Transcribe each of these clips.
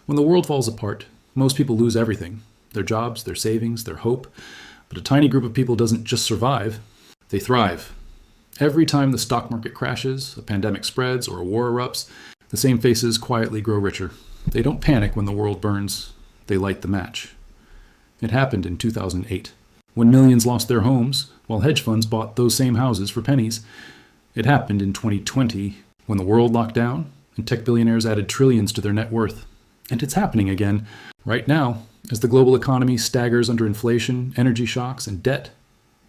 When the world falls apart, most people lose everything: their jobs, their savings, their hope. But a tiny group of people doesn't just survive, they thrive. Every time the stock market crashes, a pandemic spreads, or a war erupts, the same faces quietly grow richer. They don't panic when the world burns, they light the match. It happened in 2008, when millions lost their homes, while hedge funds bought those same houses for pennies. It happened in 2020, when the world locked down, and tech billionaires added trillions to their net worth. And it's happening again, right now, as the global economy staggers under inflation, energy shocks, and debt.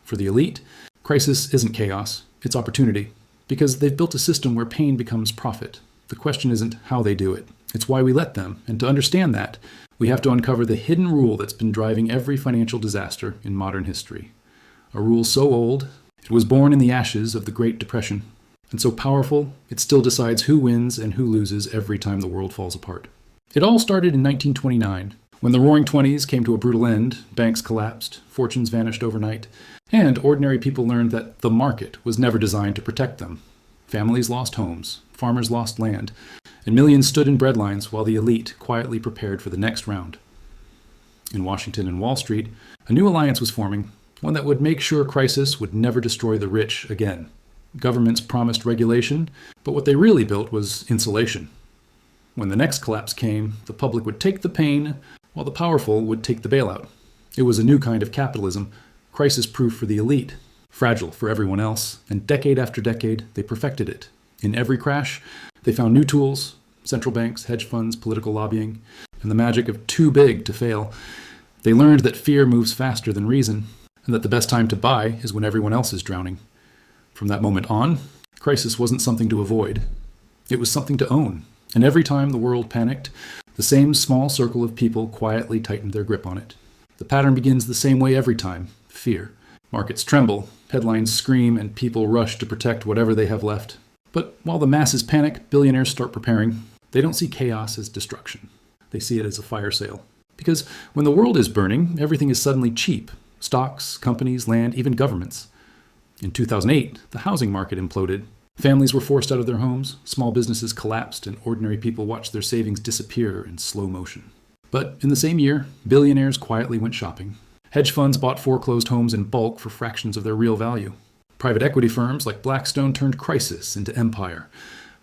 For the elite, crisis isn't chaos, it's opportunity, because they've built a system where pain becomes profit. The question isn't how they do it, it's why we let them. And to understand that, we have to uncover the hidden rule that's been driving every financial disaster in modern history. A rule so old, it was born in the ashes of the Great Depression, and so powerful, it still decides who wins and who loses every time the world falls apart. It all started in 1929, when the Roaring Twenties came to a brutal end, banks collapsed, fortunes vanished overnight, and ordinary people learned that the market was never designed to protect them. Families lost homes, farmers lost land, and millions stood in breadlines while the elite quietly prepared for the next round. In Washington and Wall Street, a new alliance was forming, one that would make sure crisis would never destroy the rich again. Governments promised regulation, but what they really built was insulation. When the next collapse came, the public would take the pain, while the powerful would take the bailout. It was a new kind of capitalism, crisis-proof for the elite, fragile for everyone else, and decade after decade, they perfected it. In every crash, they found new tools: central banks, hedge funds, political lobbying, and the magic of too big to fail. They learned that fear moves faster than reason, and that the best time to buy is when everyone else is drowning. From that moment on, crisis wasn't something to avoid. It was something to own. And every time the world panicked, the same small circle of people quietly tightened their grip on it. The pattern begins the same way every time: fear. Markets tremble, headlines scream, and people rush to protect whatever they have left. But while the masses panic, billionaires start preparing. They don't see chaos as destruction. They see it as a fire sale. Because when the world is burning, everything is suddenly cheap: stocks, companies, land, even governments. In 2008, the housing market imploded. Families were forced out of their homes, small businesses collapsed, and ordinary people watched their savings disappear in slow motion. But in the same year, billionaires quietly went shopping. Hedge funds bought foreclosed homes in bulk for fractions of their real value. Private equity firms like Blackstone turned crisis into empire,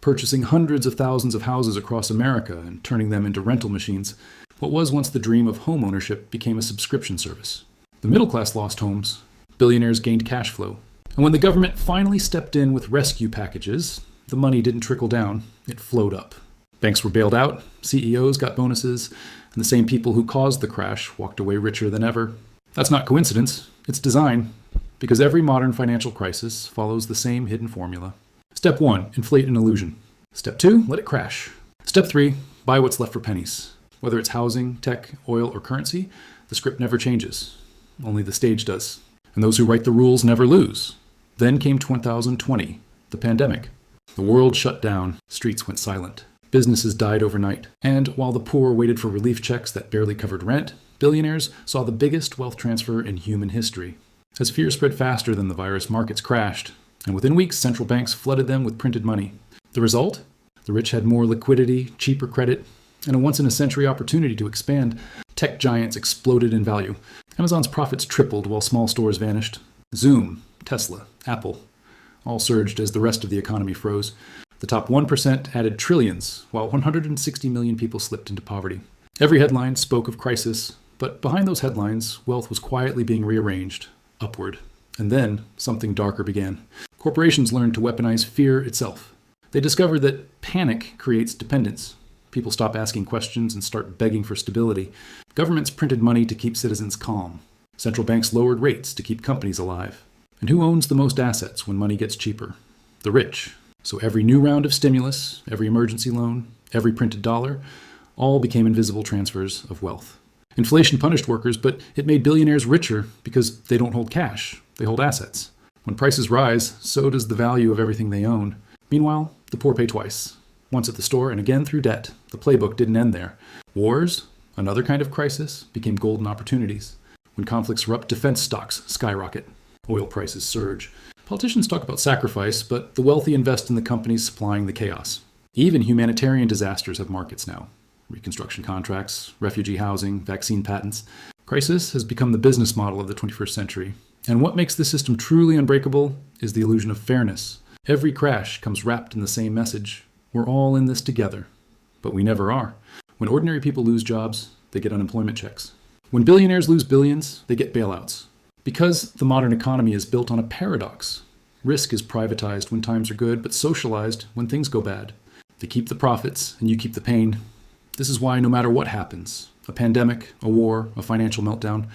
purchasing hundreds of thousands of houses across America and turning them into rental machines. What was once the dream of home ownership became a subscription service. The middle class lost homes. Billionaires gained cash flow. And when the government finally stepped in with rescue packages, the money didn't trickle down, it flowed up. Banks were bailed out, CEOs got bonuses, and the same people who caused the crash walked away richer than ever. That's not coincidence, it's design, because every modern financial crisis follows the same hidden formula. Step 1, inflate an illusion. Step 2, let it crash. Step 3, buy what's left for pennies. Whether it's housing, tech, oil, or currency, the script never changes. Only the stage does. And those who write the rules never lose. Then came 2020, the pandemic. The world shut down, streets went silent. Businesses died overnight. And while the poor waited for relief checks that barely covered rent, billionaires saw the biggest wealth transfer in human history. As fear spread faster than the virus, markets crashed. And within weeks, central banks flooded them with printed money. The result? The rich had more liquidity, cheaper credit, and a once-in-a-century opportunity to expand. Tech giants exploded in value. Amazon's profits tripled while small stores vanished. Zoom, Tesla, Apple, all surged as the rest of the economy froze. The top 1% added trillions, while 160 million people slipped into poverty. Every headline spoke of crisis, but behind those headlines, wealth was quietly being rearranged, upward. And then, something darker began. Corporations learned to weaponize fear itself. They discovered that panic creates dependence. People stop asking questions and start begging for stability. Governments printed money to keep citizens calm. Central banks lowered rates to keep companies alive. And who owns the most assets when money gets cheaper? The rich. So every new round of stimulus, every emergency loan, every printed dollar, all became invisible transfers of wealth. Inflation punished workers, but it made billionaires richer because they don't hold cash, they hold assets. When prices rise, so does the value of everything they own. Meanwhile, the poor pay twice. Once at the store and again through debt. The playbook didn't end there. Wars, another kind of crisis, became golden opportunities. When conflicts erupt, defense stocks skyrocket. Oil prices surge. Politicians talk about sacrifice, but the wealthy invest in the companies supplying the chaos. Even humanitarian disasters have markets now. reconstruction contracts, refugee housing, vaccine patents. Crisis has become the business model of the 21st century. And what makes the system truly unbreakable is the illusion of fairness. Every crash comes wrapped in the same message. We're all in this together. But we never are. When ordinary people lose jobs, they get unemployment checks. When billionaires lose billions, they get bailouts. Because the modern economy is built on a paradox. Risk is privatized when times are good, but socialized when things go bad. They keep the profits, and you keep the pain. This is why no matter what happens, a pandemic, a war, a financial meltdown,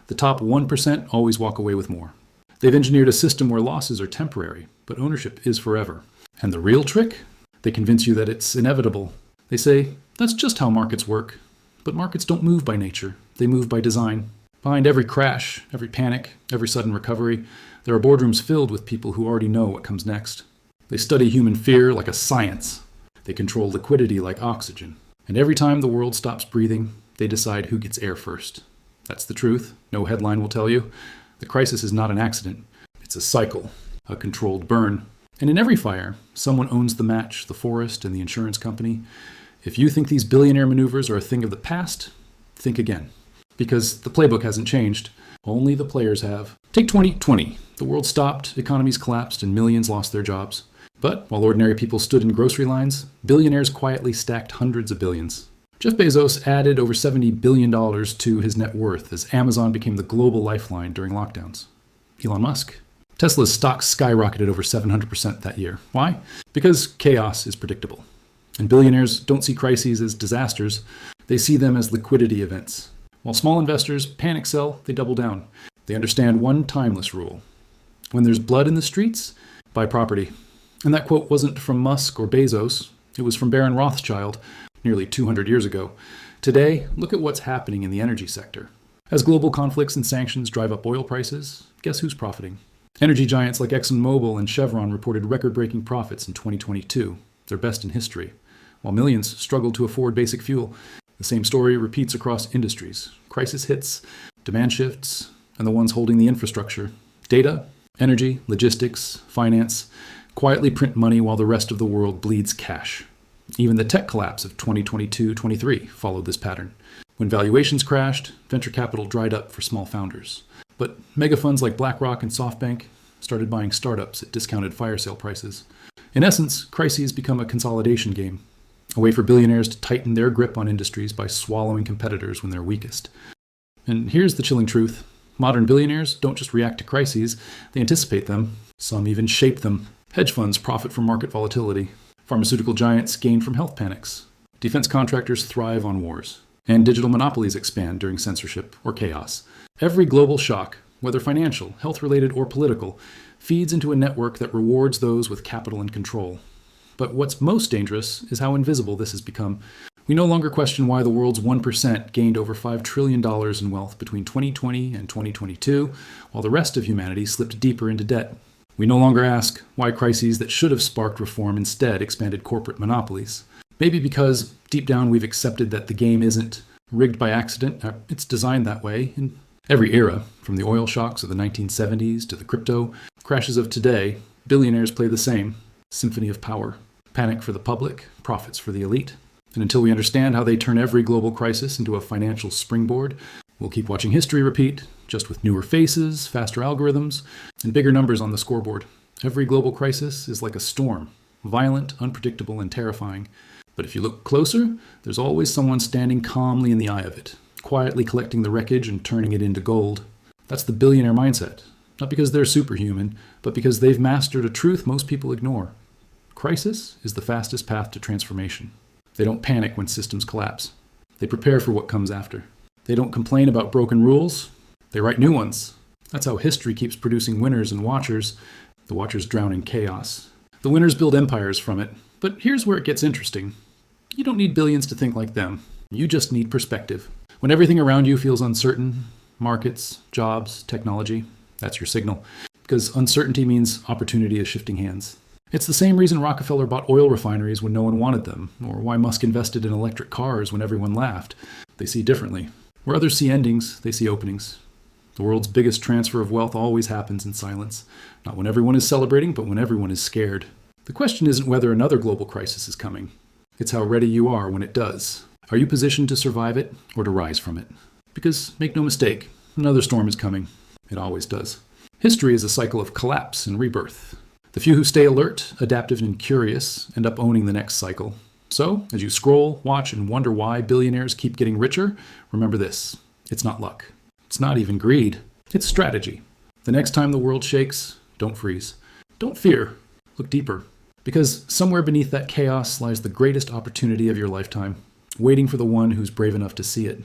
the top 1% always walk away with more. They've engineered a system where losses are temporary, but ownership is forever. And the real trick? They convince you that it's inevitable. They say, that's just how markets work. But markets don't move by nature. They move by design. Behind every crash, every panic, every sudden recovery, there are boardrooms filled with people who already know what comes next. They study human fear like a science. They control liquidity like oxygen. And every time the world stops breathing, they decide who gets air first. That's the truth. No headline will tell you. The crisis is not an accident. It's a cycle, a controlled burn. And in every fire, someone owns the match, the forest, and the insurance company. If you think these billionaire maneuvers are a thing of the past, think again. Because the playbook hasn't changed. Only the players have. Take 2020. The world stopped, economies collapsed, and millions lost their jobs. But while ordinary people stood in grocery lines, billionaires quietly stacked hundreds of billions. Jeff Bezos added over $70 billion to his net worth as Amazon became the global lifeline during lockdowns. Elon Musk. Tesla's stock skyrocketed over 700% that year. Why? Because chaos is predictable. And billionaires don't see crises as disasters. They see them as liquidity events. While small investors panic sell, they double down. They understand one timeless rule. When there's blood in the streets, buy property. And that quote wasn't from Musk or Bezos. It was from Baron Rothschild nearly 200 years ago. Today, look at what's happening in the energy sector. As global conflicts and sanctions drive up oil prices, guess who's profiting? Energy giants like ExxonMobil and Chevron reported record-breaking profits in 2022, their best in history, while millions struggled to afford basic fuel. The same story repeats across industries. Crisis hits, demand shifts, and the ones holding the infrastructure, data, energy, logistics, finance, quietly print money while the rest of the world bleeds cash. Even the tech collapse of 2022-23 followed this pattern. When valuations crashed, venture capital dried up for small founders. But mega funds like BlackRock and SoftBank started buying startups at discounted fire sale prices. In essence, crises become a consolidation game, a way for billionaires to tighten their grip on industries by swallowing competitors when they're weakest. And here's the chilling truth. Modern billionaires don't just react to crises, they anticipate them. Some even shape them. Hedge funds profit from market volatility. Pharmaceutical giants gain from health panics. Defense contractors thrive on wars. And digital monopolies expand during censorship or chaos. Every global shock, whether financial, health-related, or political, feeds into a network that rewards those with capital and control. But what's most dangerous is how invisible this has become. We no longer question why the world's 1% gained over $5 trillion in wealth between 2020 and 2022, while the rest of humanity slipped deeper into debt. We no longer ask why crises that should have sparked reform instead expanded corporate monopolies. Maybe because deep down we've accepted that the game isn't rigged by accident. It's designed that way in every era, from the oil shocks of the 1970s to the crypto crashes of today. Billionaires play the same symphony of power. Panic for the public, profits for the elite. And until we understand how they turn every global crisis into a financial springboard, we'll keep watching history repeat, just with newer faces, faster algorithms, and bigger numbers on the scoreboard. Every global crisis is like a storm, violent, unpredictable, and terrifying. But if you look closer, there's always someone standing calmly in the eye of it, quietly collecting the wreckage and turning it into gold. That's the billionaire mindset. Not because they're superhuman, but because they've mastered a truth most people ignore. Crisis is the fastest path to transformation. They don't panic when systems collapse. They prepare for what comes after. They don't complain about broken rules. They write new ones. That's how history keeps producing winners and watchers. The watchers drown in chaos. The winners build empires from it. But here's where it gets interesting. You don't need billions to think like them. You just need perspective. When everything around you feels uncertain, markets, jobs, technology, that's your signal. Because uncertainty means opportunity is shifting hands. It's the same reason Rockefeller bought oil refineries when no one wanted them, or why Musk invested in electric cars when everyone laughed. They see differently. Where others see endings, they see openings. The world's biggest transfer of wealth always happens in silence. Not when everyone is celebrating, but when everyone is scared. The question isn't whether another global crisis is coming. It's how ready you are when it does. Are you positioned to survive it or to rise from it? Because, make no mistake, another storm is coming. It always does. History is a cycle of collapse and rebirth. The few who stay alert, adaptive, and curious end up owning the next cycle. So, as you scroll, watch, and wonder why billionaires keep getting richer, remember this. It's not luck. It's not even greed. It's strategy. The next time the world shakes, don't freeze. Don't fear. Look deeper. Because somewhere beneath that chaos lies the greatest opportunity of your lifetime, waiting for the one who's brave enough to see it.